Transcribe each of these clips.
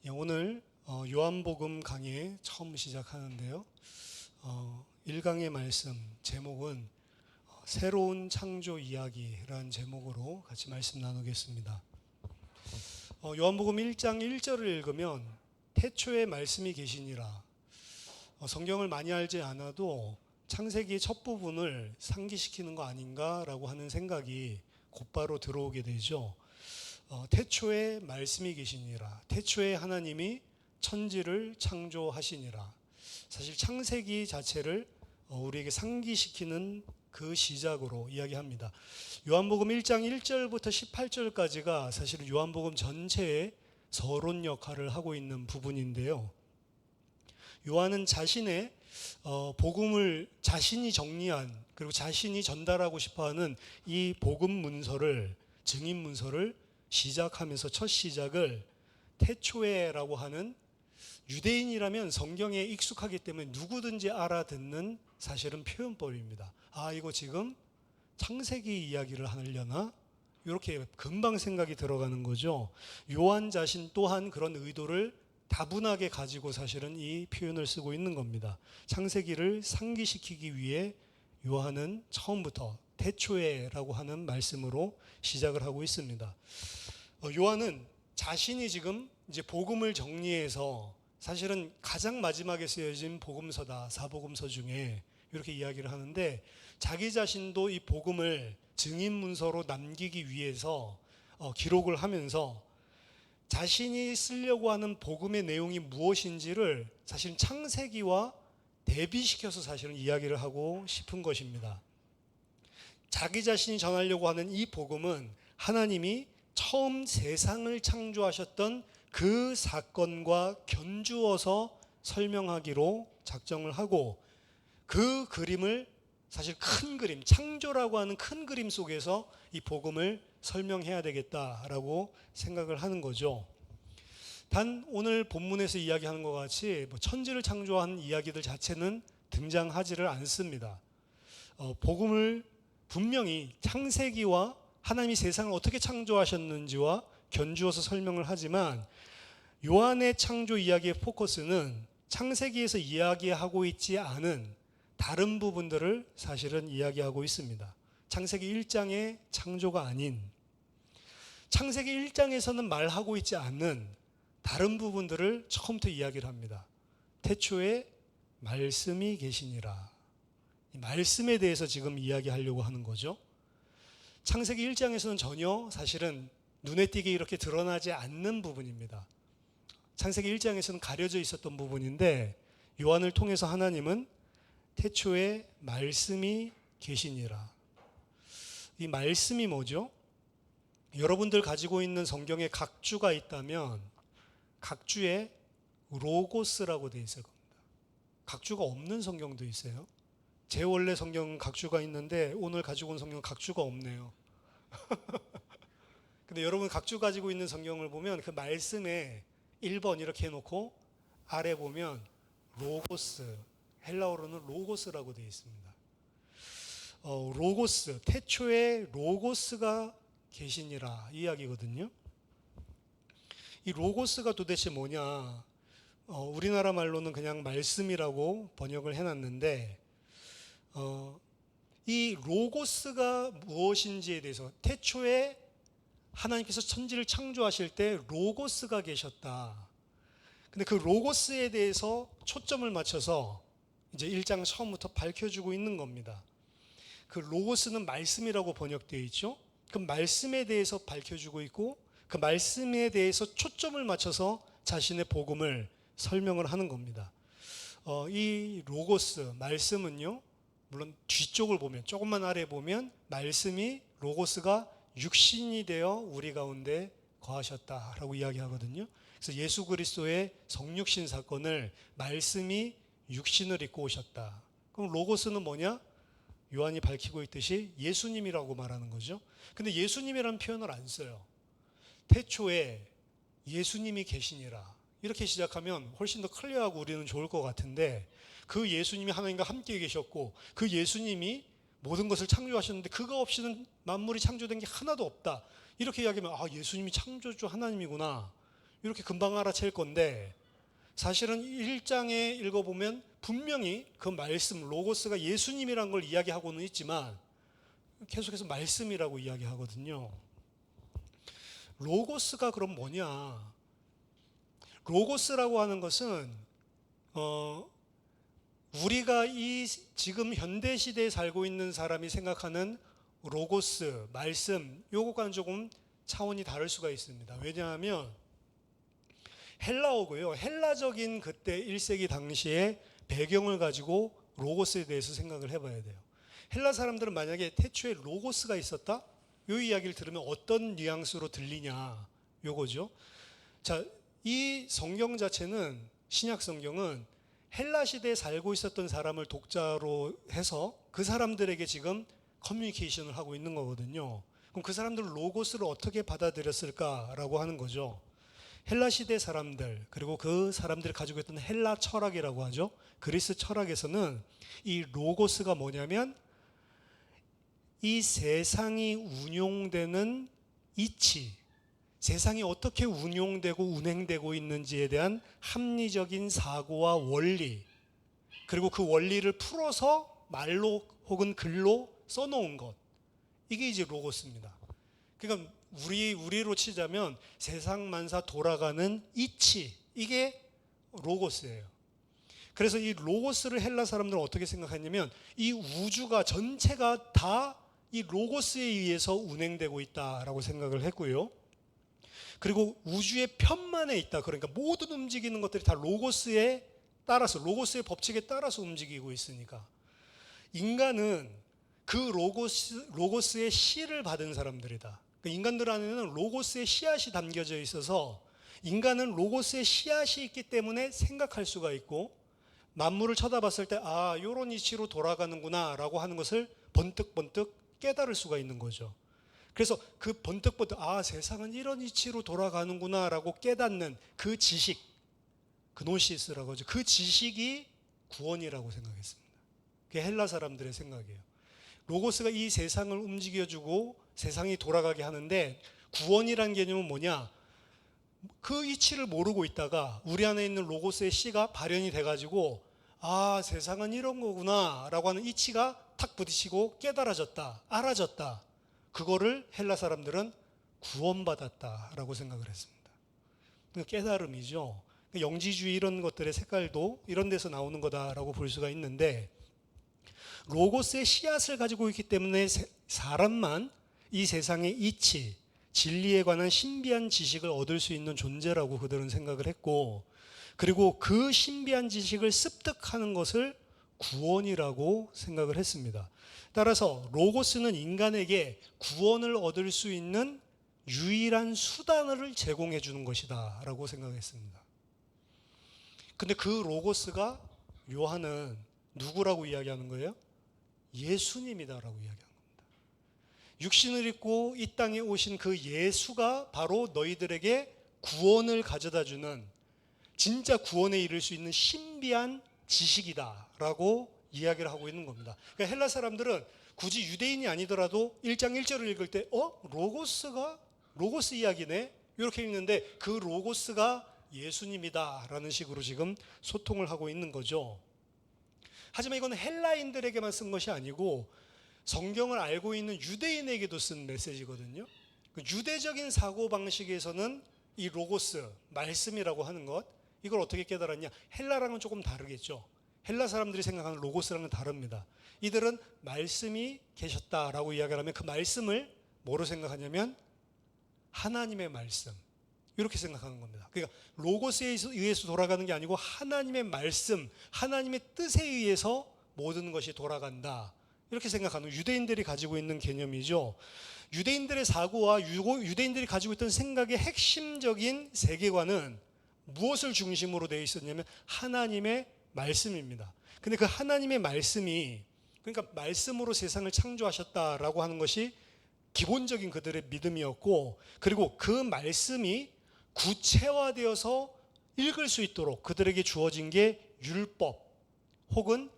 오늘 요한복음 강의 처음 시작하는데요. 1강의 말씀 제목은 새로운 창조 이야기라는 제목으로 같이 말씀 나누겠습니다. 요한복음 1장 1절을 읽으면 태초에 말씀이 계시니라. 성경을 많이 알지 않아도 창세기의 첫 부분을 상기시키는 거 아닌가라고 하는 생각이 곧바로 들어오게 되죠. 태초에 말씀이 계시니라. 태초에 하나님이 천지를 창조하시니라. 사실 창세기 자체를 우리에게 상기시키는 그 시작으로 이야기합니다. 요한복음 1장 1절부터 18절까지가 사실 요한복음 전체의 서론 역할을 하고 있는 부분인데요. 요한은 자신의 복음을 자신이 정리한, 그리고 자신이 전달하고 싶어하는 이 복음 문서를, 증인 문서를 시작하면서 첫 시작을 태초에라고 하는, 유대인이라면 성경에 익숙하기 때문에 누구든지 알아듣는 사실은 표현법입니다. 이거 지금 창세기 이야기를 하려나? 이렇게 금방 생각이 들어가는 거죠. 요한 자신 또한 그런 의도를 다분하게 가지고 사실은 이 표현을 쓰고 있는 겁니다. 창세기를 상기시키기 위해 요한은 처음부터 태초에라고 하는 말씀으로 시작을 하고 있습니다. 요한은 자신이 지금 이제 복음을 정리해서 사실은 가장 마지막에 쓰여진 복음서다, 사복음서 중에 이렇게 이야기를 하는데, 자기 자신도 이 복음을 증인 문서로 남기기 위해서 기록을 하면서 자신이 쓰려고 하는 복음의 내용이 무엇인지를 사실 창세기와 대비시켜서 사실은 이야기를 하고 싶은 것입니다. 자기 자신이 전하려고 하는 이 복음은 하나님이 처음 세상을 창조하셨던 그 사건과 견주어서 설명하기로 작정을 하고, 그 그림을 사실 큰 그림, 창조라고 하는 큰 그림 속에서 이 복음을 설명해야 되겠다라고 생각을 하는 거죠. 단 오늘 본문에서 이야기하는 것 같이 천지를 창조한 이야기들 자체는 등장하지를 않습니다. 복음을 분명히 창세기와 하나님이 세상을 어떻게 창조하셨는지와 견주어서 설명을 하지만, 요한의 창조 이야기의 포커스는 창세기에서 이야기하고 있지 않은 다른 부분들을 사실은 이야기하고 있습니다. 창세기 1장의 창조가 아닌, 창세기 1장에서는 말하고 있지 않는 다른 부분들을 처음부터 이야기를 합니다. 태초에 말씀이 계시니라. 이 말씀에 대해서 지금 이야기하려고 하는 거죠. 창세기 1장에서는 전혀 사실은 눈에 띄게 이렇게 드러나지 않는 부분입니다. 창세기 1장에서는 가려져 있었던 부분인데, 요한을 통해서 하나님은 태초에 말씀이 계시니라. 이 말씀이 뭐죠? 여러분들 가지고 있는 성경에 각주가 있다면 각주에 로고스라고 되어 있을 겁니다. 각주가 없는 성경도 있어요. 제 원래 성경은 각주가 있는데 오늘 가지고 온 성경은 각주가 없네요. 근데 여러분 각주 가지고 있는 성경을 보면 그 말씀에 1번 이렇게 해놓고 아래 보면 로고스, 헬라어로는 로고스라고 되어 있습니다. 로고스, 태초에 로고스가 계시니라 이 이야기거든요. 이 로고스가 도대체 뭐냐? 우리나라 말로는 그냥 말씀이라고 번역을 해놨는데, 이 로고스가 무엇인지에 대해서, 태초에 하나님께서 천지를 창조하실 때 로고스가 계셨다. 근데 그 로고스에 대해서 초점을 맞춰서 이제 1장 처음부터 밝혀주고 있는 겁니다. 그 로고스는 말씀이라고 번역되어 있죠. 그 말씀에 대해서 밝혀주고 있고, 그 말씀에 대해서 초점을 맞춰서 자신의 복음을 설명을 하는 겁니다. 이 로고스, 말씀은요, 물론 뒤쪽을 보면, 조금만 아래 보면 말씀이, 로고스가 육신이 되어 우리 가운데 거하셨다라고 이야기하거든요. 그래서 예수 그리스도의 성육신 사건을 말씀이 육신을 입고 오셨다. 그럼 로고스는 뭐냐? 요한이 밝히고 있듯이 예수님이라고 말하는 거죠. 근데 예수님이라는 표현을 안 써요. 태초에 예수님이 계시니라 이렇게 시작하면 훨씬 더 클리어하고 우리는 좋을 것 같은데, 그 예수님이 하나님과 함께 계셨고 그 예수님이 모든 것을 창조하셨는데 그거 없이는 만물이 창조된 게 하나도 없다, 이렇게 이야기하면 예수님이 창조주 하나님이구나, 이렇게 금방 알아챌 건데 사실은 1장에 읽어보면 분명히 그 말씀, 로고스가 예수님이란 걸 이야기하고는 있지만 계속해서 말씀이라고 이야기하거든요. 로고스가 그럼 뭐냐? 로고스라고 하는 것은 우리가 이 지금 현대 시대에 살고 있는 사람이 생각하는 로고스, 말씀, 요것과는 조금 차원이 다를 수가 있습니다. 왜냐하면 헬라어고요. 헬라적인 그때 1세기 당시에 배경을 가지고 로고스에 대해서 생각을 해봐야 돼요. 헬라 사람들은 만약에 태초에 로고스가 있었다? 요 이야기를 들으면 어떤 뉘앙스로 들리냐 요거죠. 자, 이 성경 자체는, 신약 성경은 헬라 시대에 살고 있었던 사람을 독자로 해서 그 사람들에게 지금 커뮤니케이션을 하고 있는 거거든요. 그럼 그 사람들은 로고스를 어떻게 받아들였을까라고 하는 거죠. 헬라 시대 사람들, 그리고 그 사람들이 가지고 있던 헬라 철학이라고 하죠. 그리스 철학에서는 이 로고스가 뭐냐면 이 세상이 운용되는 이치, 세상이 어떻게 운용되고 운행되고 있는지에 대한 합리적인 사고와 원리, 그리고 그 원리를 풀어서 말로 혹은 글로 써놓은 것, 이게 이제 로고스입니다. 그러니까 우리로 치자면 세상 만사 돌아가는 이치, 이게 로고스예요. 그래서 이 로고스를 헬라 사람들은 어떻게 생각했냐면 이 우주가 전체가 다 이 로고스에 의해서 운행되고 있다라고 생각을 했고요. 그리고 우주의 편만에 있다. 그러니까 모든 움직이는 것들이 다 로고스에 따라서, 로고스의 법칙에 따라서 움직이고 있으니까 인간은 그 로고스의 씨를 받은 사람들이다. 그러니까 인간들 안에는 로고스의 씨앗이 담겨져 있어서 인간은 로고스의 씨앗이 있기 때문에 생각할 수가 있고 만물을 쳐다봤을 때 아, 요런 이치로 돌아가는구나 라고 하는 것을 번뜩번뜩 깨달을 수가 있는 거죠. 그래서 그 번뜩번뜩 아, 세상은 이런 이치로 돌아가는구나 라고 깨닫는 그 지식, 그노시스라고 하죠. 그 지식이 구원이라고 생각했습니다. 그게 헬라 사람들의 생각이에요. 로고스가 이 세상을 움직여주고 세상이 돌아가게 하는데 구원이라는 개념은 뭐냐? 그 이치를 모르고 있다가 우리 안에 있는 로고스의 씨가 발현이 돼가지고 아, 세상은 이런 거구나 라고 하는 이치가 탁 부딪히고 깨달아졌다, 알아졌다. 그거를 헬라 사람들은 구원받았다라고 생각을 했습니다. 그러니까 깨달음이죠. 영지주의 이런 것들의 색깔도 이런 데서 나오는 거다라고 볼 수가 있는데 로고스의 씨앗을 가지고 있기 때문에 사람만 이 세상의 이치, 진리에 관한 신비한 지식을 얻을 수 있는 존재라고 그들은 생각을 했고 그리고 그 신비한 지식을 습득하는 것을 구원이라고 생각을 했습니다. 따라서 로고스는 인간에게 구원을 얻을 수 있는 유일한 수단을 제공해 주는 것이다 라고 생각했습니다. 근데 그 로고스가 요한은 누구라고 이야기하는 거예요? 예수님이다라고 이야기하는 겁니다. 육신을 입고 이 땅에 오신 그 예수가 바로 너희들에게 구원을 가져다 주는 진짜 구원에 이를 수 있는 신비한 지식이다라고 이야기를 하고 있는 겁니다. 그러니까 헬라 사람들은 굳이 유대인이 아니더라도 1장 1절을 읽을 때 로고스 이야기네? 이렇게 읽는데 그 로고스가 예수님이다라는 식으로 지금 소통을 하고 있는 거죠. 하지만 이건 헬라인들에게만 쓴 것이 아니고 성경을 알고 있는 유대인에게도 쓴 메시지거든요. 유대적인 사고방식에서는 이 로고스, 말씀이라고 하는 것, 이걸 어떻게 깨달았냐? 헬라랑은 조금 다르겠죠. 헬라 사람들이 생각하는 로고스랑은 다릅니다. 이들은 말씀이 계셨다라고 이야기를 하면 그 말씀을 뭐로 생각하냐면 하나님의 말씀, 이렇게 생각하는 겁니다. 그러니까 로고스에 의해서 돌아가는 게 아니고 하나님의 말씀, 하나님의 뜻에 의해서 모든 것이 돌아간다, 이렇게 생각하는 유대인들이 가지고 있는 개념이죠. 유대인들의 사고와 유대인들이 가지고 있던 생각의 핵심적인 세계관은 무엇을 중심으로 되어 있었냐면 하나님의 말씀입니다. 근데 그 하나님의 말씀이, 그러니까 말씀으로 세상을 창조하셨다라고 하는 것이 기본적인 그들의 믿음이었고, 그리고 그 말씀이 구체화되어서 읽을 수 있도록 그들에게 주어진 게 율법 혹은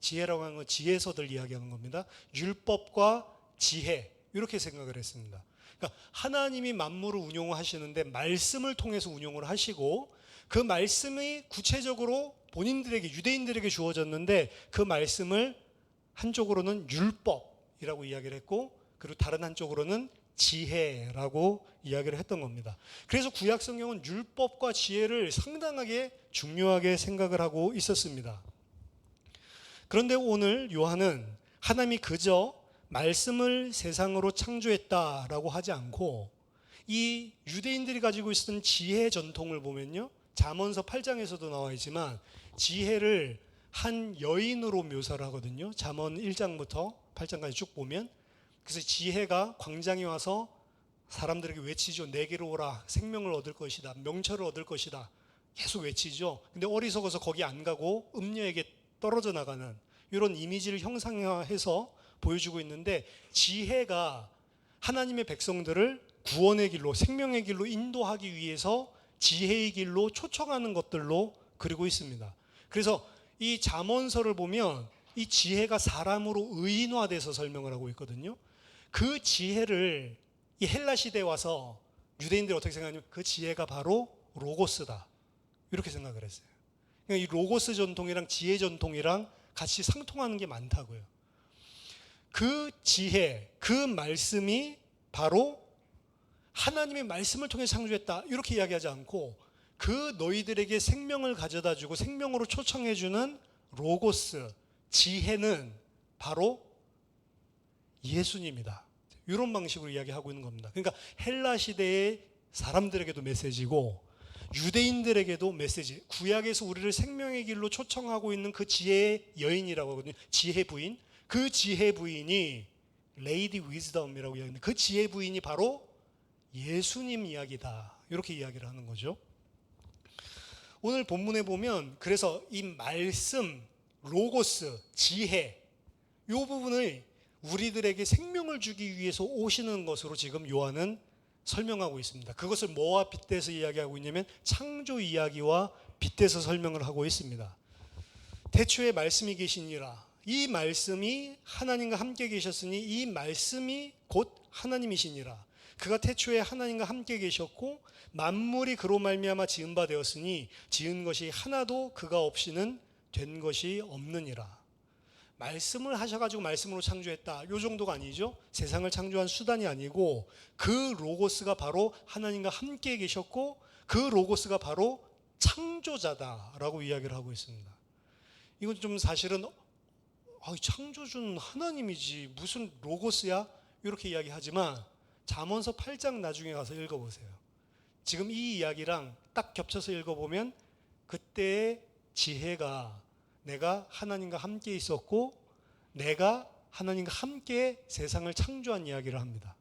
지혜라고 하는 건 지혜서들 이야기하는 겁니다. 율법과 지혜, 이렇게 생각을 했습니다. 그러니까 그러니까 하나님이 만물을 운용하시는데 말씀을 통해서 운용을 하시고, 그 말씀이 구체적으로 본인들에게, 유대인들에게 주어졌는데, 그 말씀을 한쪽으로는 율법이라고 이야기를 했고, 그리고 다른 한쪽으로는 지혜라고 이야기를 했던 겁니다. 그래서 구약 성경은 율법과 지혜를 상당하게 중요하게 생각을 하고 있었습니다. 그런데 오늘 요한은 하나님이 그저 말씀을 세상으로 창조했다라고 하지 않고, 이 유대인들이 가지고 있었던 지혜 전통을 보면요, 잠언서 8장에서도 나와 있지만 지혜를 한 여인으로 묘사를 하거든요. 잠언 1장부터 8장까지 쭉 보면, 그래서 지혜가 광장에 와서 사람들에게 외치죠. 내게로 오라, 생명을 얻을 것이다, 명철을 얻을 것이다, 계속 외치죠. 근데 어리석어서 거기 안 가고 음녀에게 떨어져 나가는 이런 이미지를 형상화해서 보여주고 있는데, 지혜가 하나님의 백성들을 구원의 길로, 생명의 길로 인도하기 위해서 지혜의 길로 초청하는 것들로 그리고 있습니다. 그래서 이 잠언서를 보면 이 지혜가 사람으로 의인화돼서 설명을 하고 있거든요. 그 지혜를 이 헬라 시대에 와서 유대인들이 어떻게 생각하냐면, 그 지혜가 바로 로고스다, 이렇게 생각을 했어요. 그러니까 이 로고스 전통이랑 지혜 전통이랑 같이 상통하는 게 많다고요. 그 지혜, 그 말씀이 바로 하나님의 말씀을 통해 창조했다, 이렇게 이야기하지 않고, 그 너희들에게 생명을 가져다 주고 생명으로 초청해 주는 로고스, 지혜는 바로 예수님이다, 이런 방식으로 이야기하고 있는 겁니다. 그러니까 헬라 시대의 사람들에게도 메시지고 유대인들에게도 메시지, 구약에서 우리를 생명의 길로 초청하고 있는 그 지혜의 여인이라고 하거든요. 지혜 부인. 그 지혜 부인이 레이디 위즈덤이라고 이야기하는데, 그 지혜 부인이 바로 예수님 이야기다, 이렇게 이야기를 하는 거죠. 오늘 본문에 보면 그래서 이 말씀, 로고스, 지혜, 이 부분을 우리들에게 생명을 주기 위해서 오시는 것으로 지금 요한은 설명하고 있습니다. 그것을 뭐와 빗대서 이야기하고 있냐면 창조 이야기와 빗대서 설명을 하고 있습니다. 태초에 말씀이 계시니라. 이 말씀이 하나님과 함께 계셨으니 이 말씀이 곧 하나님이시니라. 그가 태초에 하나님과 함께 계셨고 만물이 그로 말미암아 지은 바 되었으니 지은 것이 하나도 그가 없이는 된 것이 없느니라. 말씀을 하셔가지고 말씀으로 창조했다, 요 정도가 아니죠. 세상을 창조한 수단이 아니고 그 로고스가 바로 하나님과 함께 계셨고 그 로고스가 바로 창조자다라고 이야기를 하고 있습니다. 이건 좀 사실은 창조주는 하나님이지 무슨 로고스야, 이렇게 이야기하지만 잠언서 8장 나중에 가서 읽어보세요. 지금 이 이야기랑 딱 겹쳐서 읽어보면 그때의 지혜가 내가 하나님과 함께 있었고 내가 하나님과 함께 세상을 창조한 이야기를 합니다.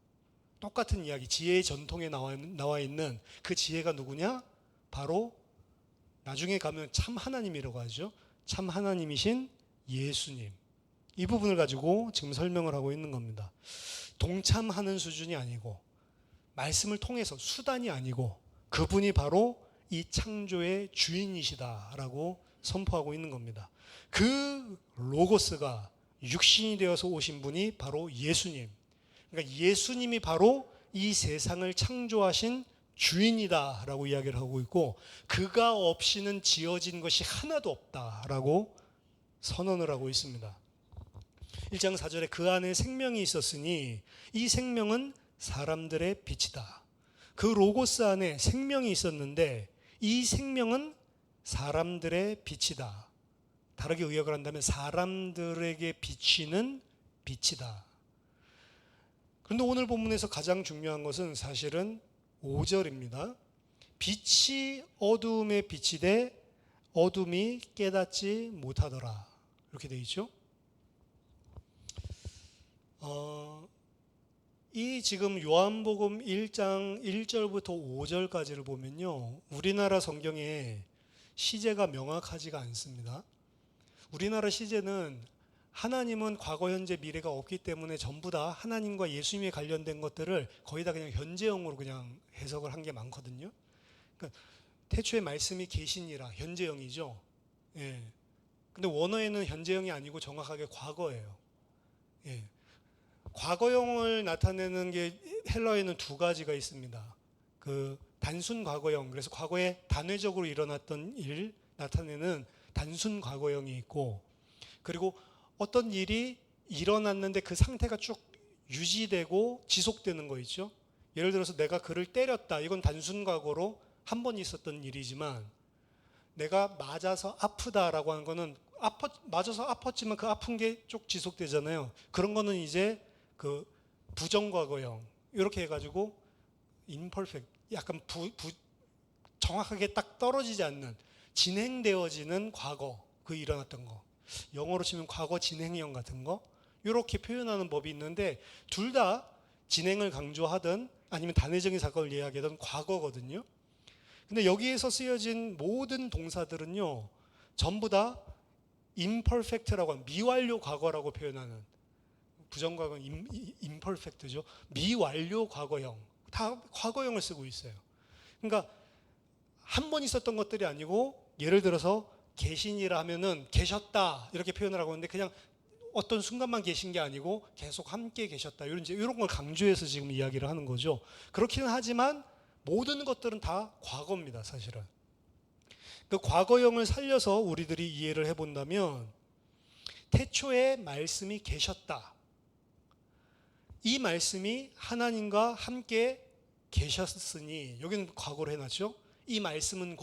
똑같은 이야기, 지혜의 전통에 나와 있는 그 지혜가 누구냐? 바로 나중에 가면 참 하나님이라고 하죠. 참 하나님이신 예수님. 이 부분을 가지고 지금 설명을 하고 있는 겁니다. 동참하는 수준이 아니고 말씀을 통해서 수단이 아니고 그분이 바로 이 창조의 주인이시다라고 선포하고 있는 겁니다. 그 로고스가 육신이 되어서 오신 분이 바로 예수님. 그러니까 예수님이 바로 이 세상을 창조하신 주인이다라고 이야기를 하고 있고 그가 없이는 지어진 것이 하나도 없다라고 선언을 하고 있습니다. 1장 4절에 그 안에 생명이 있었으니 이 생명은 사람들의 빛이다. 그 로고스 안에 생명이 있었는데 이 생명은 사람들의 빛이다. 다르게 의역을 한다면 사람들에게 비치는 빛이다. 그런데 오늘 본문에서 가장 중요한 것은 사실은 5절입니다. 빛이 어둠에 비치되 어둠이 깨닫지 못하더라. 이렇게 되어 있죠. 이 지금 요한복음 1장 1절부터 5절까지를 보면요, 우리나라 성경에 시제가 명확하지가 않습니다. 우리나라 시제는 하나님은 과거, 현재, 미래가 없기 때문에 전부 다 하나님과 예수님에 관련된 것들을 거의 다 그냥 현재형으로 그냥 해석을 한 게 많거든요. 그러니까 태초에 말씀이 계시니라, 현재형이죠. 예. 근데 원어에는 현재형이 아니고 정확하게 과거예요. 예. 과거형을 나타내는 게 헬라어에는 두 가지가 있습니다. 그 단순 과거형, 그래서 과거에 단회적으로 일어났던 일 나타내는 단순 과거형이 있고, 그리고 어떤 일이 일어났는데 그 상태가 쭉 유지되고 지속되는 거 있죠. 예를 들어서 내가 그를 때렸다. 이건 단순 과거로 한 번 있었던 일이지만, 내가 맞아서 아프다라고 하는 거는 맞아서 아팠지만 그 아픈 게 쭉 지속되잖아요. 그런 거는 이제 그 부정과거형 이렇게 해가지고 imperfect, 약간 정확하게 딱 떨어지지 않는 진행되어지는 과거, 그 일어났던 거, 영어로 치면 과거 진행형 같은 거, 이렇게 표현하는 법이 있는데 둘 다 진행을 강조하든 아니면 단회적인 사건을 이야기하든 과거거든요. 근데 여기에서 쓰여진 모든 동사들은요, 전부 다 imperfect라고 하는 미완료 과거라고 표현하는, 부정과거는 imperfect죠. 미완료 과거형, 다 과거형을 쓰고 있어요. 그러니까 한 번 있었던 것들이 아니고, 예를 들어서 계신이라 하면은 계셨다 이렇게 표현을 하고 있는데 그냥 어떤 순간만 계신 게 아니고 계속 함께 계셨다, 이런 걸 강조해서 지금 이야기를 하는 거죠. 그렇기는 하지만 모든 것들은 다 과거입니다, 사실은. 그 과거형을 살려서 우리들이 이해를 해본다면, 태초에 말씀이 계셨다. 이 말씀이 하나님과 함께 계셨으니, 여기는 과거로 해놨죠. 이 말씀은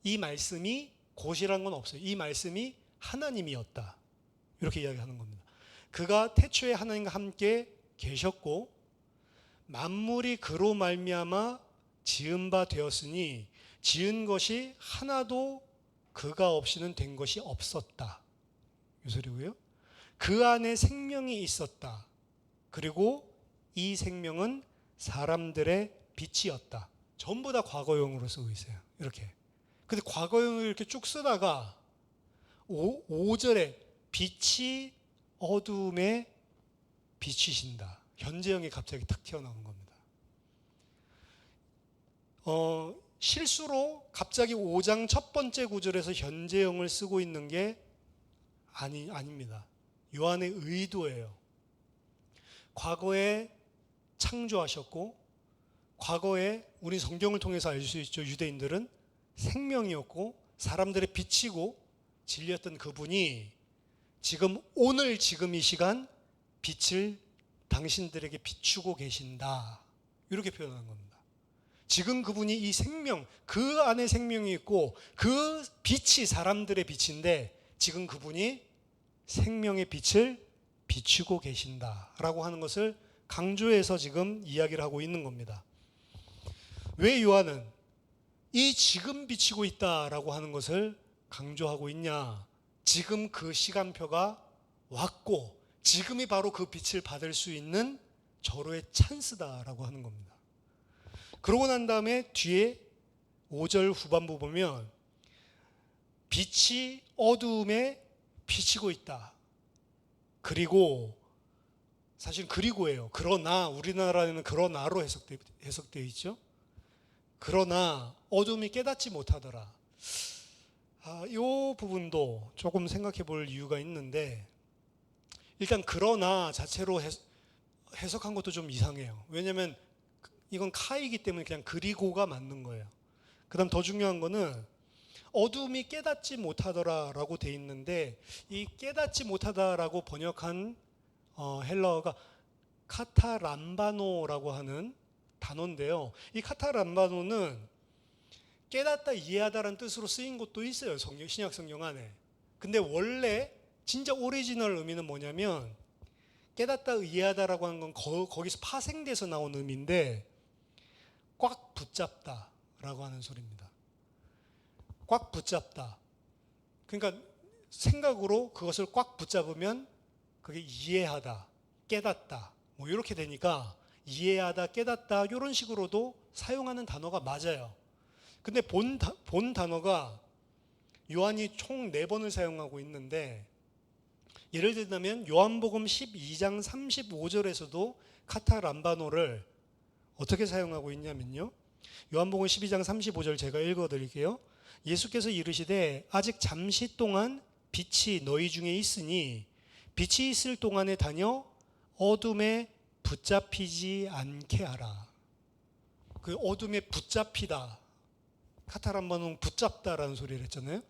이 말씀이 곧이란 건 없어요. 이 말씀이 하나님이었다, 이렇게 이야기하는 겁니다. 그가 태초에 하나님과 함께 계셨고 만물이 그로 말미암아 지은 바 되었으니 지은 것이 하나도 그가 없이는 된 것이 없었다, 이 소리고요. 그 안에 생명이 있었다. 그리고 이 생명은 사람들의 빛이었다. 전부 다 과거형으로 쓰고 있어요, 이렇게. 근데 과거형을 이렇게 쭉 쓰다가 5절에 빛이 어둠에 비치신다, 현재형이 갑자기 탁 튀어나오는 겁니다. 실수로 갑자기 5장 첫 번째 구절에서 현재형을 쓰고 있는 게 아닙니다. 요한의 의도예요. 과거에 창조하셨고, 과거에 우리 성경을 통해서 알 수 있죠. 유대인들은 생명이었고 사람들의 빛이고 진리였던 그분이 오늘 지금 이 시간 빛을 당신들에게 비추고 계신다, 이렇게 표현하는 겁니다. 지금 그분이 이 생명, 그 안에 생명이 있고 그 빛이 사람들의 빛인데 지금 그분이 생명의 빛을 비추고 계신다라고 하는 것을 강조해서 지금 이야기를 하고 있는 겁니다. 왜 요한은 이 지금 비치고 있다라고 하는 것을 강조하고 있냐? 지금 그 시간표가 왔고 지금이 바로 그 빛을 받을 수 있는 절호의 찬스다라고 하는 겁니다. 그러고 난 다음에 뒤에 5절 후반부 보면 빛이 어두움에 비치고 있다. 그리고 사실 그리고예요. 그러나, 우리나라에는 그러나로 해석되어 있죠. 그러나 어둠이 깨닫지 못하더라. 이 부분도 조금 생각해 볼 이유가 있는데, 일단 그러나 자체로 해석한 것도 좀 이상해요. 왜냐하면 이건 카이기 때문에 그냥 그리고가 맞는 거예요. 그 다음 더 중요한 거는 어둠이 깨닫지 못하더라라고 돼 있는데, 이 깨닫지 못하다라고 번역한 헬라어가 카타람바노라고 하는 단어인데요. 이 카타람바노는 깨닫다, 이해하다라는 뜻으로 쓰인 것도 있어요, 신약 성경 안에. 근데 원래 진짜 오리지널 의미는 뭐냐면, 깨닫다, 이해하다라고 하는 건 거기서 파생돼서 나온 의미인데, 꽉 붙잡다라고 하는 소리입니다. 꽉 붙잡다. 그러니까 생각으로 그것을 꽉 붙잡으면 그게 이해하다, 깨닫다, 뭐 이렇게 되니까 이해하다, 깨닫다 이런 식으로도 사용하는 단어가 맞아요. 근데 본 단어가 요한이 총 4번을 사용하고 있는데, 예를 들면 요한복음 12장 35절에서도 카타람바노를 어떻게 사용하고 있냐면요, 요한복음 12장 35절 제가 읽어드릴게요. 예수께서 이르시되 아직 잠시 동안 빛이 너희 중에 있으니 빛이 있을 동안에 다녀 어둠에 붙잡히지 않게 하라. 그 어둠에 붙잡히다. 카타란바는 붙잡다라는 소리를 했잖아요.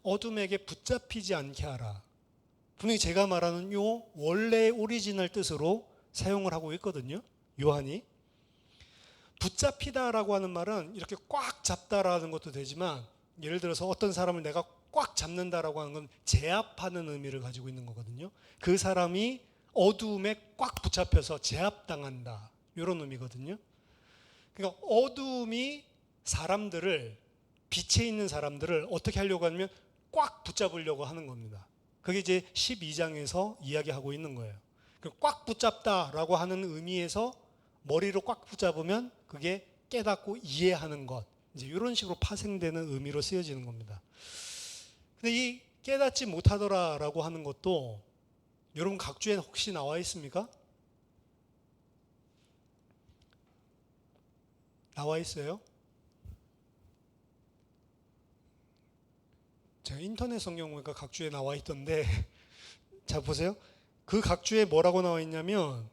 어둠에게 붙잡히지 않게 하라. 분명히 제가 말하는 요 원래 오리지널 뜻으로 사용을 하고 있거든요. 요한이. 붙잡히다라고 하는 말은 이렇게 꽉 잡다라는 것도 되지만, 예를 들어서 어떤 사람을 내가 꽉 잡는다라고 하는 건 제압하는 의미를 가지고 있는 거거든요. 그 사람이 어두움에 꽉 붙잡혀서 제압당한다, 이런 의미거든요. 그러니까 어두움이 사람들을, 빛에 있는 사람들을 어떻게 하려고 하냐면 꽉 붙잡으려고 하는 겁니다. 그게 이제 12장에서 이야기하고 있는 거예요. 꽉 붙잡다라고 하는 의미에서 머리로 꽉 붙잡으면 그게 깨닫고 이해하는 것, 이제 이런 식으로 파생되는 의미로 쓰여지는 겁니다. 근데 이 깨닫지 못하더라라고 하는 것도 여러분 각주에 혹시 나와 있습니까? 나와 있어요? 제가 인터넷 성경 보니까 각주에 나와 있던데 자 보세요. 그 각주에 뭐라고 나와 있냐면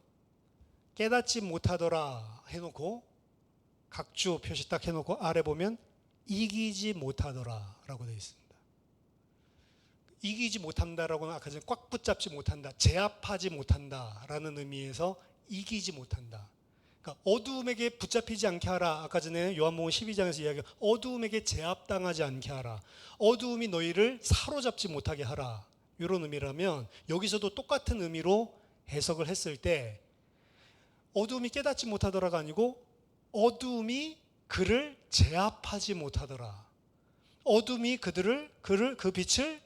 깨닫지 못하더라 해놓고 각주 표시 딱 해놓고 아래 보면 이기지 못하더라 라고 되어 있습니다. 이기지 못한다라고는 아까 전에 꽉 붙잡지 못한다, 제압하지 못한다 라는 의미에서 이기지 못한다. 그러니까 어두움에게 붙잡히지 않게 하라. 아까 전에 요한복음 12장에서 이야기한 어두움에게 제압당하지 않게 하라. 어두움이 너희를 사로잡지 못하게 하라. 이런 의미라면 여기서도 똑같은 의미로 해석을 했을 때 어두움이 깨닫지 못하더라가 아니고 어두움이 그를 제압하지 못하더라. 어둠이 그 빛을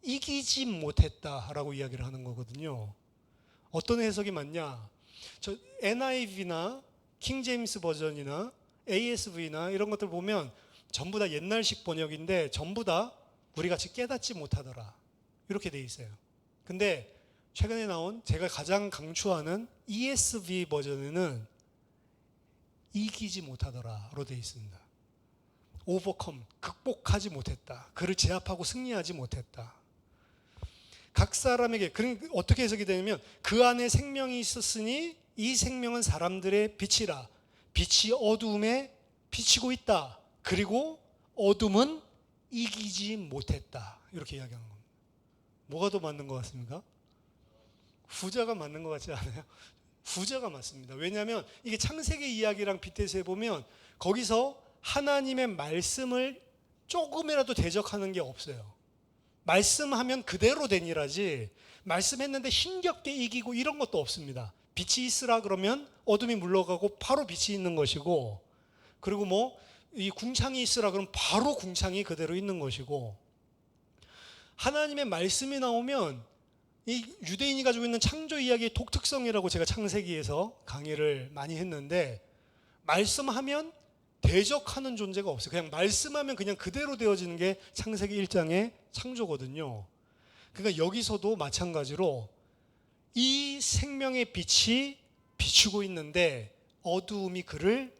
이기지 못했다라고 이야기를 하는 거거든요. 어떤 해석이 맞냐? 저 NIV나 킹제임스 버전이나 ASV나 이런 것들 보면 전부 다 옛날식 번역인데 전부 다 우리 같이 깨닫지 못하더라 이렇게 돼 있어요. 근데 최근에 나온 제가 가장 강추하는 ESV 버전에는 이기지 못하더라로 되어 있습니다. overcome, 극복하지 못했다. 그를 제압하고 승리하지 못했다. 각 사람에게 어떻게 해석이 되냐면 그 안에 생명이 있었으니 이 생명은 사람들의 빛이라. 빛이 어두움에 비치고 있다. 그리고 어둠은 이기지 못했다. 이렇게 이야기하는 겁니다. 뭐가 더 맞는 것 같습니까? 후자가 맞는 것 같지 않아요? 후자가 맞습니다. 왜냐하면 이게 창세기 이야기랑 빗대서 보면 거기서 하나님의 말씀을 조금이라도 대적하는 게 없어요. 말씀하면 그대로 되니라지 말씀했는데 힘겹게 이기고 이런 것도 없습니다. 빛이 있으라 그러면 어둠이 물러가고 바로 빛이 있는 것이고, 그리고 이 궁창이 있으라 그러면 바로 궁창이 그대로 있는 것이고, 하나님의 말씀이 나오면 이 유대인이 가지고 있는 창조 이야기의 독특성이라고 제가 창세기에서 강의를 많이 했는데, 말씀하면 대적하는 존재가 없어요. 그냥 말씀하면 그냥 그대로 되어지는 게 창세기 1장의 창조거든요. 그러니까 여기서도 마찬가지로 이 생명의 빛이 비추고 있는데 어두움이 그를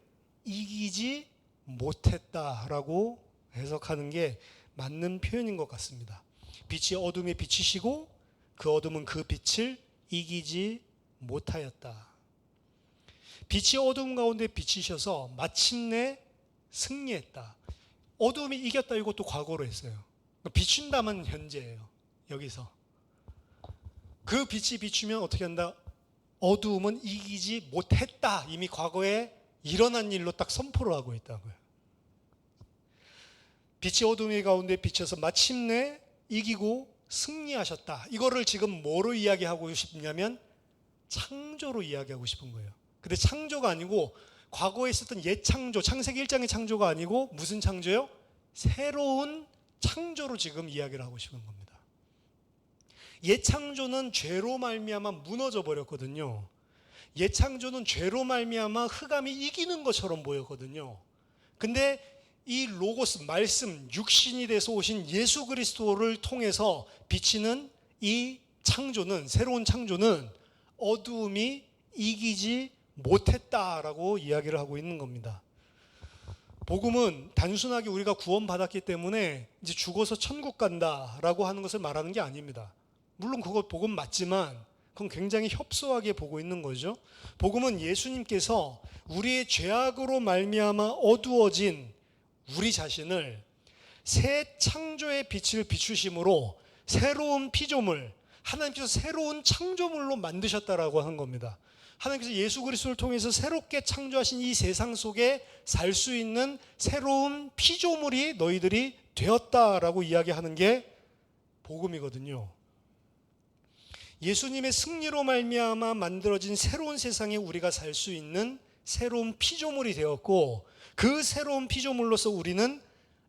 이기지 못했다라고 해석하는 게 맞는 표현인 것 같습니다. 빛이 어둠에 비치시고 그 어둠은 그 빛을 이기지 못하였다. 빛이 어둠 가운데 비치셔서 마침내 승리했다. 어둠이 이겼다, 이것도 과거로 했어요. 비춘다면 현재예요. 여기서 그 빛이 비추면 어떻게 한다? 어두움은 이기지 못했다. 이미 과거에 일어난 일로 딱 선포를 하고 있다고요. 빛이 어둠의 가운데 비쳐서 마침내 이기고 승리하셨다. 이거를 지금 뭐로 이야기하고 싶냐면 창조로 이야기하고 싶은 거예요. 근데 창조가 아니고 과거에 있었던 옛 창조, 창세기 1장의 창조가 아니고 무슨 창조요? 새로운 창조로 지금 이야기를 하고 싶은 겁니다. 옛 창조는 죄로 말미암아 무너져 버렸거든요. 옛 창조는 죄로 말미암아 흑암이 이기는 것처럼 보였거든요. 근데 이 로고스, 말씀, 육신이 돼서 오신 예수 그리스도를 통해서 비치는 이 창조는, 새로운 창조는 어두움이 이기지 못했다라고 이야기를 하고 있는 겁니다. 복음은 단순하게 우리가 구원받았기 때문에 이제 죽어서 천국 간다라고 하는 것을 말하는 게 아닙니다. 물론 그거 복음 맞지만 그건 굉장히 협소하게 보고 있는 거죠. 복음은 예수님께서 우리의 죄악으로 말미암아 어두워진 우리 자신을 새 창조의 빛을 비추심으로 새로운 피조물, 하나님께서 새로운 창조물로 만드셨다라고 하는 겁니다. 하나님께서 예수 그리스도를 통해서 새롭게 창조하신 이 세상 속에 살 수 있는 새로운 피조물이 너희들이 되었다라고 이야기하는 게 복음이거든요. 예수님의 승리로 말미암아 만들어진 새로운 세상에 우리가 살 수 있는 새로운 피조물이 되었고, 그 새로운 피조물로서 우리는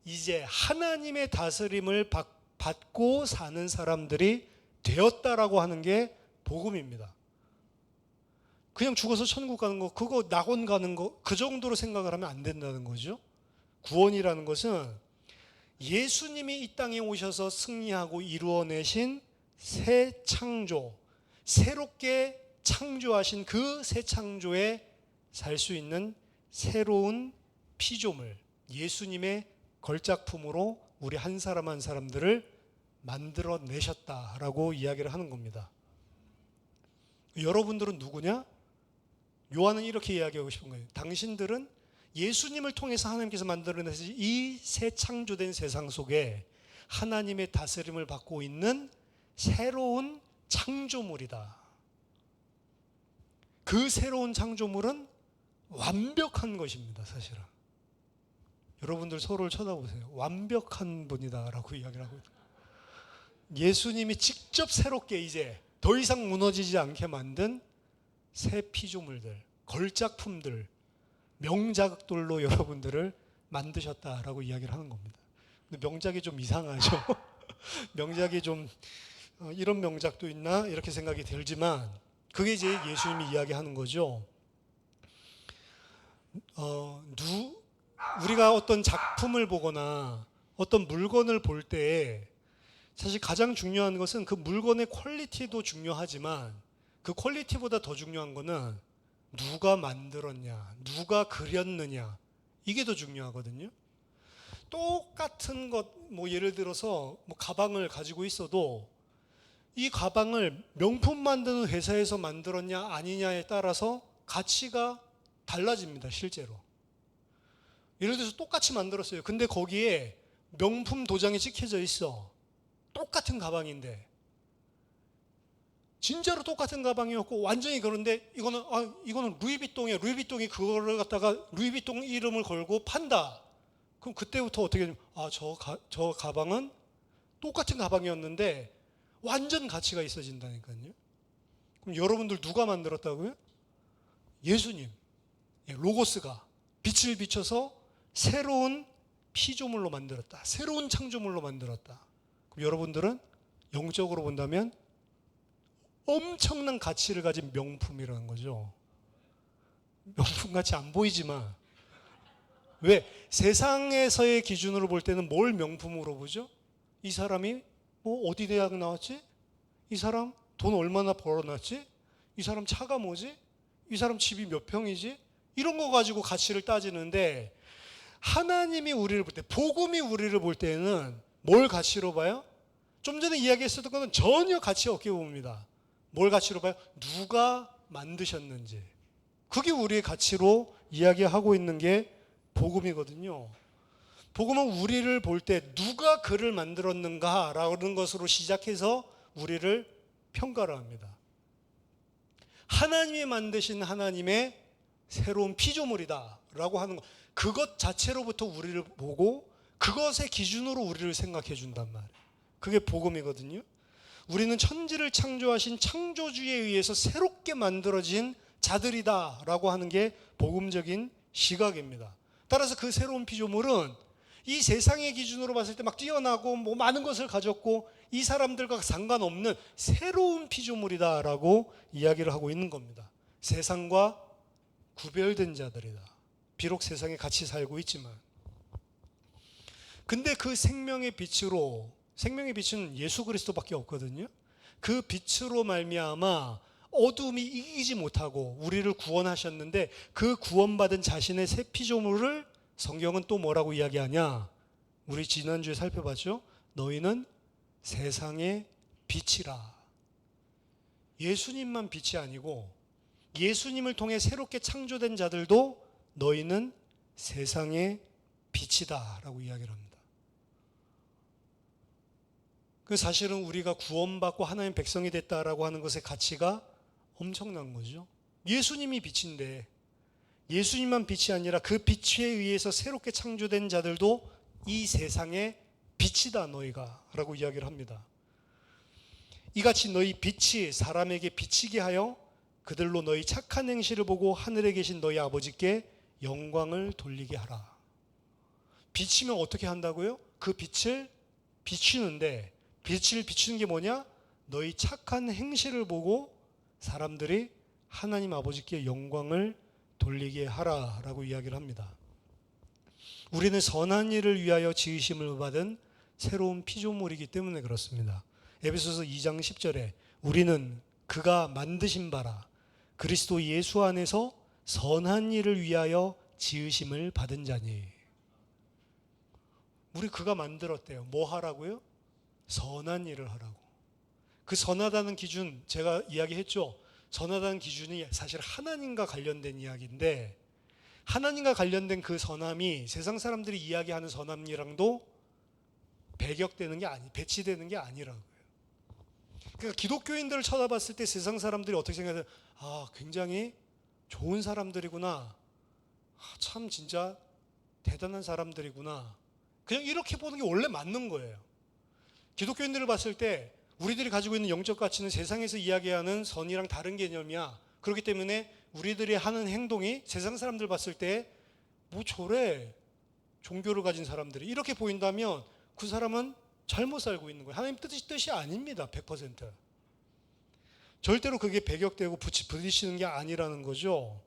이제 하나님의 다스림을 받고 사는 사람들이 되었다라고 하는 게 복음입니다. 그냥 죽어서 천국 가는 거, 그거 낙원 가는 거, 그 정도로 생각을 하면 안 된다는 거죠. 구원이라는 것은 예수님이 이 땅에 오셔서 승리하고 이루어내신 새 창조, 새롭게 창조하신 그 새 창조에 살 수 있는 새로운 피조물, 예수님의 걸작품으로 우리 한 사람 한 사람들을 만들어내셨다라고 이야기를 하는 겁니다. 여러분들은 누구냐? 요한은 이렇게 이야기하고 싶은 거예요. 당신들은 예수님을 통해서 하나님께서 만들어내신 이 새 창조된 세상 속에 하나님의 다스림을 받고 있는 새로운 창조물이다. 그 새로운 창조물은 완벽한 것입니다, 사실은. 여러분들 서로를 쳐다보세요. 완벽한 분이다라고 이야기를 하고 있어요. 예수님이 직접 새롭게 이제 더 이상 무너지지 않게 만든 새 피조물들, 걸작품들, 명작들로 여러분들을 만드셨다라고 이야기를 하는 겁니다. 근데 명작이 좀 이상하죠. 명작이 좀 이런 명작도 있나 이렇게 생각이 들지만 그게 이제 예수님이 이야기하는 거죠. 우리가 어떤 작품을 보거나 어떤 물건을 볼 때 사실 가장 중요한 것은 그 물건의 퀄리티도 중요하지만 그 퀄리티보다 더 중요한 거는 누가 만들었냐, 누가 그렸느냐, 이게 더 중요하거든요. 똑같은 것, 뭐 예를 들어서 뭐 가방을 가지고 있어도 이 가방을 명품 만드는 회사에서 만들었냐 아니냐에 따라서 가치가 달라집니다, 실제로. 예를 들어서 똑같이 만들었어요. 근데 거기에 명품 도장이 찍혀져 있어. 똑같은 가방인데 진짜로 똑같은 가방이었고 완전히 그런데 이거는 루이비통이야. 루이비통이 그거를 갖다가 루이비통 이름을 걸고 판다. 그럼 그때부터 어떻게 되냐면 저 가방은 똑같은 가방이었는데 완전 가치가 있어진다니까요. 그럼 여러분들 누가 만들었다고요? 예수님, 로고스가 빛을 비춰서 새로운 피조물로 만들었다. 새로운 창조물로 만들었다. 그럼 여러분들은 영적으로 본다면 엄청난 가치를 가진 명품이라는 거죠. 명품같이 안 보이지만 왜? 세상에서의 기준으로 볼 때는 뭘 명품으로 보죠? 이 사람이 뭐 어디 대학 나왔지? 이 사람 돈 얼마나 벌어놨지? 이 사람 차가 뭐지? 이 사람 집이 몇 평이지? 이런 거 가지고 가치를 따지는데 하나님이 우리를 볼 때, 복음이 우리를 볼 때는 뭘 가치로 봐요? 좀 전에 이야기했었던 것은 전혀 가치 없게 봅니다. 뭘 가치로 봐요? 누가 만드셨는지. 그게 우리의 가치로 이야기하고 있는 게 복음이거든요. 복음은 우리를 볼 때 누가 그를 만들었는가라는 것으로 시작해서 우리를 평가를 합니다. 하나님이 만드신 하나님의 새로운 피조물이다 라고 하는 것, 그것 자체로부터 우리를 보고 그것의 기준으로 우리를 생각해 준단 말이에요. 그게 복음이거든요. 우리는 천지를 창조하신 창조주에 의해서 새롭게 만들어진 자들이다 라고 하는 게 복음적인 시각입니다. 따라서 그 새로운 피조물은 이 세상의 기준으로 봤을 때 막 뛰어나고 뭐 많은 것을 가졌고 이 사람들과 상관없는 새로운 피조물이다 라고 이야기를 하고 있는 겁니다. 세상과 구별된 자들이다. 비록 세상에 같이 살고 있지만. 근데 그 생명의 빛으로, 생명의 빛은 예수 그리스도밖에 없거든요. 그 빛으로 말미암아 어둠이 이기지 못하고 우리를 구원하셨는데 그 구원받은 자신의 새 피조물을 성경은 또 뭐라고 이야기하냐? 우리 지난주에 살펴봤죠? 너희는 세상의 빛이라. 예수님만 빛이 아니고 예수님을 통해 새롭게 창조된 자들도 너희는 세상의 빛이다 라고 이야기를 합니다. 그 사실은 우리가 구원받고 하나님의 백성이 됐다라고 하는 것의 가치가 엄청난 거죠. 예수님이 빛인데 예수님만 빛이 아니라 그 빛에 의해서 새롭게 창조된 자들도 이 세상의 빛이다 너희가 라고 이야기를 합니다. 이같이 너희 빛이 사람에게 비치게 하여 그들로 너희 착한 행실을 보고 하늘에 계신 너희 아버지께 영광을 돌리게 하라. 비치면 어떻게 한다고요? 그 빛을 비추는데 빛을 비추는 게 뭐냐? 너희 착한 행실을 보고 사람들이 하나님 아버지께 영광을 돌리게 하라라고 이야기를 합니다. 우리는 선한 일을 위하여 지으심을 받은 새로운 피조물이기 때문에 그렇습니다. 에베소서 2장 10절에 우리는 그가 만드신 바라 그리스도 예수 안에서 선한 일을 위하여 지으심을 받은 자니. 우리 그가 만들었대요. 뭐 하라고요? 선한 일을 하라고. 그 선하다는 기준 제가 이야기했죠. 선하다는 기준이 사실 하나님과 관련된 이야기인데 하나님과 관련된 그 선함이 세상 사람들이 이야기하는 선함이랑도 배격되는 게 배치되는 게 아니라고요. 그러니까 기독교인들을 쳐다봤을 때 세상 사람들이 어떻게 생각해요? 아, 굉장히 좋은 사람들이구나. 참 진짜 대단한 사람들이구나. 그냥 이렇게 보는 게 원래 맞는 거예요. 기독교인들을 봤을 때 우리들이 가지고 있는 영적 가치는 세상에서 이야기하는 선이랑 다른 개념이야. 그렇기 때문에 우리들이 하는 행동이 세상 사람들 봤을 때 뭐 저래 종교를 가진 사람들이 이렇게 보인다면 그 사람은 잘못 살고 있는 거예요. 하나님 뜻이 아닙니다. 100%. 절대로 그게 배격되고 부딪히는 게 아니라는 거죠.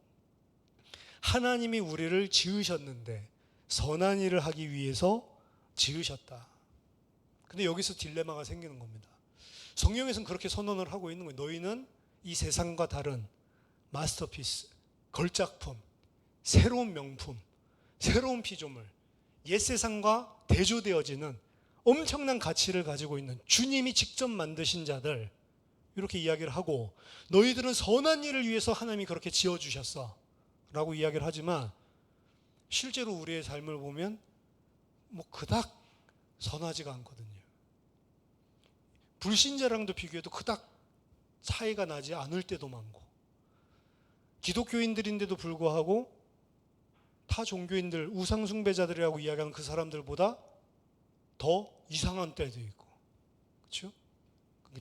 하나님이 우리를 지으셨는데 선한 일을 하기 위해서 지으셨다. 근데 여기서 딜레마가 생기는 겁니다. 성경에서는 그렇게 선언을 하고 있는 거예요. 너희는 이 세상과 다른 마스터피스, 걸작품, 새로운 명품, 새로운 피조물, 옛 세상과 대조되어지는 엄청난 가치를 가지고 있는 주님이 직접 만드신 자들, 이렇게 이야기를 하고 너희들은 선한 일을 위해서 하나님이 그렇게 지어주셨어 라고 이야기를 하지만 실제로 우리의 삶을 보면 뭐 그닥 선하지가 않거든요. 불신자랑도 비교해도 그닥 차이가 나지 않을 때도 많고 기독교인들인데도 불구하고 타 종교인들, 우상숭배자들이라고 이야기하는 그 사람들보다 더 이상한 때도 있고, 그렇죠?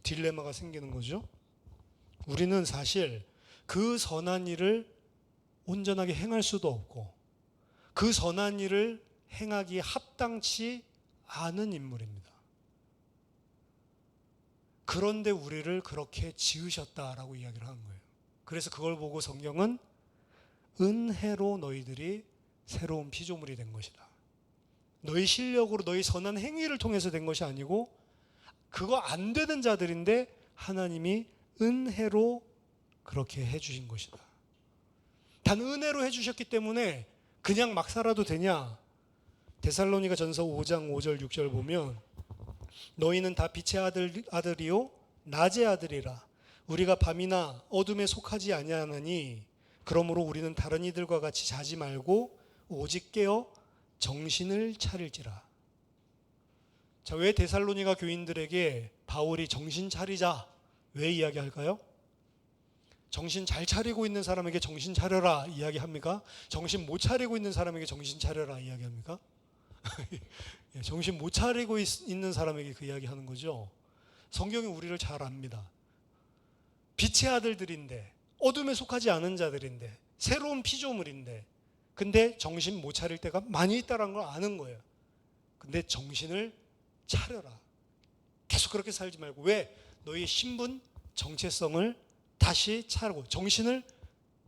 딜레마가 생기는 거죠. 우리는 사실 그 선한 일을 온전하게 행할 수도 없고 그 선한 일을 행하기에 합당치 않은 인물입니다. 그런데 우리를 그렇게 지으셨다라고 이야기를 하는 거예요. 그래서 그걸 보고 성경은 은혜로 너희들이 새로운 피조물이 된 것이다. 너희 실력으로 너희 선한 행위를 통해서 된 것이 아니고 그거 안 되는 자들인데 하나님이 은혜로 그렇게 해주신 것이다. 단 은혜로 해주셨기 때문에 그냥 막 살아도 되냐? 데살로니가 전서 5장 5절 6절 보면 너희는 다 빛의 아들이요 낮의 아들이라 우리가 밤이나 어둠에 속하지 아니하나니 그러므로 우리는 다른 이들과 같이 자지 말고 오직 깨어 정신을 차릴지라. 자, 왜 데살로니가 교인들에게 바울이 정신 차리자 왜 이야기할까요? 정신 잘 차리고 있는 사람에게 정신 차려라 이야기합니까? 정신 못 차리고 있는 사람에게 정신 차려라 이야기합니까? 정신 못 차리고 있는 사람에게 그 이야기하는 거죠. 성경이 우리를 잘 압니다. 빛의 아들들인데 어둠에 속하지 않은 자들인데 새로운 피조물인데 근데 정신 못 차릴 때가 많이 있다는 걸 아는 거예요. 근데 정신을 차려라. 계속 그렇게 살지 말고 왜? 너희의 신분, 정체성을 다시 차리고 정신을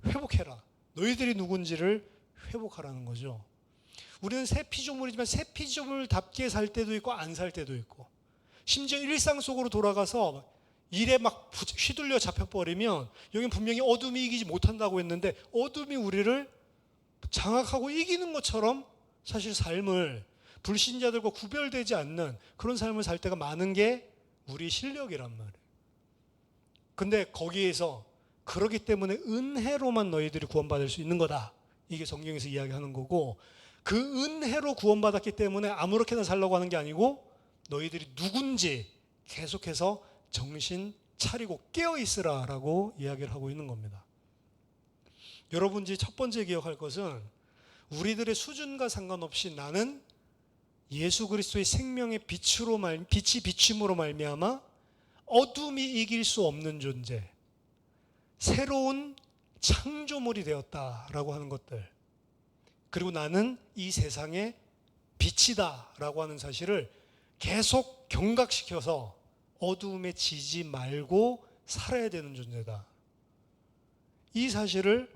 회복해라. 너희들이 누군지를 회복하라는 거죠. 우리는 새 피조물이지만 새 피조물답게 살 때도 있고 안 살 때도 있고 심지어 일상 속으로 돌아가서 일에 막 휘둘려 잡혀버리면 여긴 분명히 어둠이 이기지 못한다고 했는데 어둠이 우리를 장악하고 이기는 것처럼 사실 삶을 불신자들과 구별되지 않는 그런 삶을 살 때가 많은 게 우리 실력이란 말이에요. 근데 거기에서 그러기 때문에 은혜로만 너희들이 구원받을 수 있는 거다. 이게 성경에서 이야기하는 거고, 그 은혜로 구원받았기 때문에 아무렇게나 살라고 하는 게 아니고 너희들이 누군지 계속해서 정신 차리고 깨어있으라라고 이야기를 하고 있는 겁니다. 여러분이 첫 번째 기억할 것은 우리들의 수준과 상관없이 나는 예수 그리스도의 생명의 빛이 비춤으로 말미암아 어둠이 이길 수 없는 존재, 새로운 창조물이 되었다라고 하는 것들, 그리고 나는 이 세상의 빛이다라고 하는 사실을 계속 경각시켜서 어두움에 지지 말고 살아야 되는 존재다. 이 사실을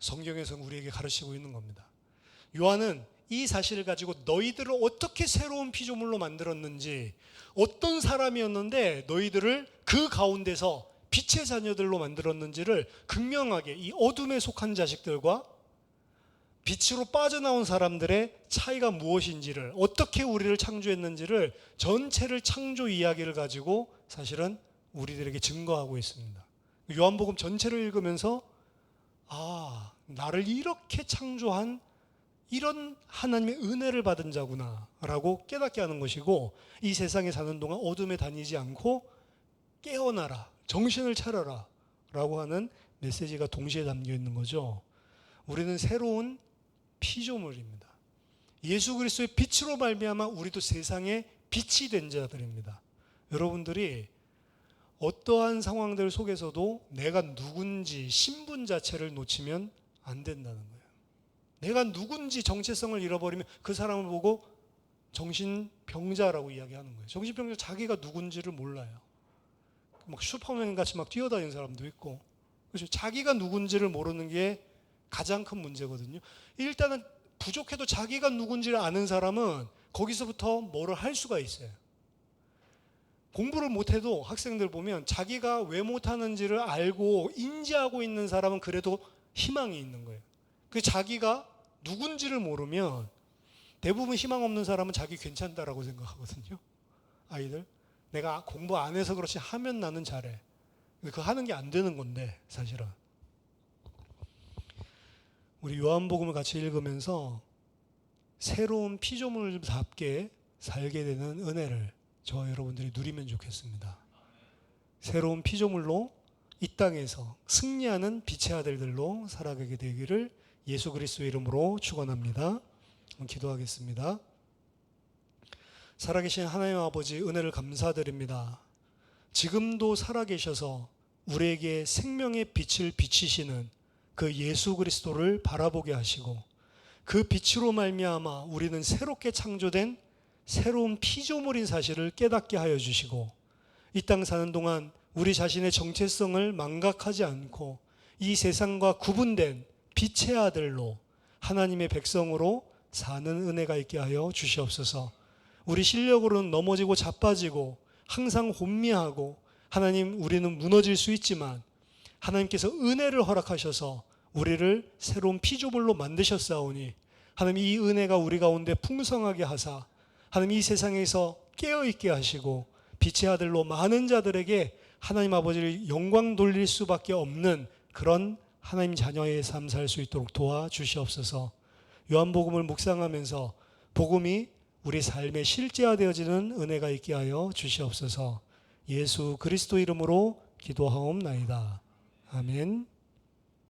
성경에서 우리에게 가르치고 있는 겁니다. 요한은 이 사실을 가지고 너희들을 어떻게 새로운 피조물로 만들었는지, 어떤 사람이었는데 너희들을 그 가운데서 빛의 자녀들로 만들었는지를 극명하게 이 어둠에 속한 자식들과 빛으로 빠져나온 사람들의 차이가 무엇인지를, 어떻게 우리를 창조했는지를 전체를 창조 이야기를 가지고 사실은 우리들에게 증거하고 있습니다. 요한복음 전체를 읽으면서 나를 이렇게 창조한 이런 하나님의 은혜를 받은 자구나 라고 깨닫게 하는 것이고, 이 세상에 사는 동안 어둠에 다니지 않고 깨어나라, 정신을 차려라 라고 하는 메시지가 동시에 담겨 있는 거죠. 우리는 새로운 피조물입니다. 예수 그리스도의 빛으로 말미암아 우리도 세상에 빛이 된 자들입니다. 여러분들이 어떠한 상황들 속에서도 내가 누군지 신분 자체를 놓치면 안 된다는 거예요. 내가 누군지 정체성을 잃어버리면 그 사람을 보고 정신병자라고 이야기하는 거예요. 정신병자, 자기가 누군지를 몰라요. 막 슈퍼맨 같이 막 뛰어다니는 사람도 있고, 그렇죠? 자기가 누군지를 모르는 게 가장 큰 문제거든요. 일단은 부족해도 자기가 누군지를 아는 사람은 거기서부터 뭐를 할 수가 있어요. 공부를 못해도 학생들 보면 자기가 왜 못하는지를 알고 인지하고 있는 사람은 그래도 희망이 있는 거예요. 그 자기가 누군지를 모르면 대부분 희망 없는 사람은 자기 괜찮다라고 생각하거든요. 아이들, 내가 공부 안 해서 그렇지 하면 나는 잘해. 그거 하는 게 안 되는 건데 사실은. 우리 요한복음을 같이 읽으면서 새로운 피조물답게 살게 되는 은혜를 저와 여러분들이 누리면 좋겠습니다. 새로운 피조물로 이 땅에서 승리하는 빛의 아들들로 살아가게 되기를 예수 그리스도의 이름으로 축원합니다. 기도하겠습니다. 살아계신 하나님 아버지, 은혜를 감사드립니다. 지금도 살아계셔서 우리에게 생명의 빛을 비치시는 그 예수 그리스도를 바라보게 하시고, 그 빛으로 말미암아 우리는 새롭게 창조된 새로운 피조물인 사실을 깨닫게 하여 주시고, 이 땅 사는 동안 우리 자신의 정체성을 망각하지 않고 이 세상과 구분된 빛의 아들로 하나님의 백성으로 사는 은혜가 있게 하여 주시옵소서. 우리 실력으로는 넘어지고 자빠지고 항상 혼미하고, 하나님, 우리는 무너질 수 있지만 하나님께서 은혜를 허락하셔서 우리를 새로운 피조물로 만드셨사오니, 하나님, 이 은혜가 우리 가운데 풍성하게 하사 하나님 이 세상에서 깨어있게 하시고 빛의 아들로 많은 자들에게 하나님 아버지를 영광 돌릴 수밖에 없는 그런 하나님 자녀의 삶 살 수 있도록 도와주시옵소서. 요한복음을 묵상하면서 복음이 우리 삶의 실제화되어지는 은혜가 있게 하여 주시옵소서. 예수 그리스도 이름으로 기도하옵나이다. 아멘.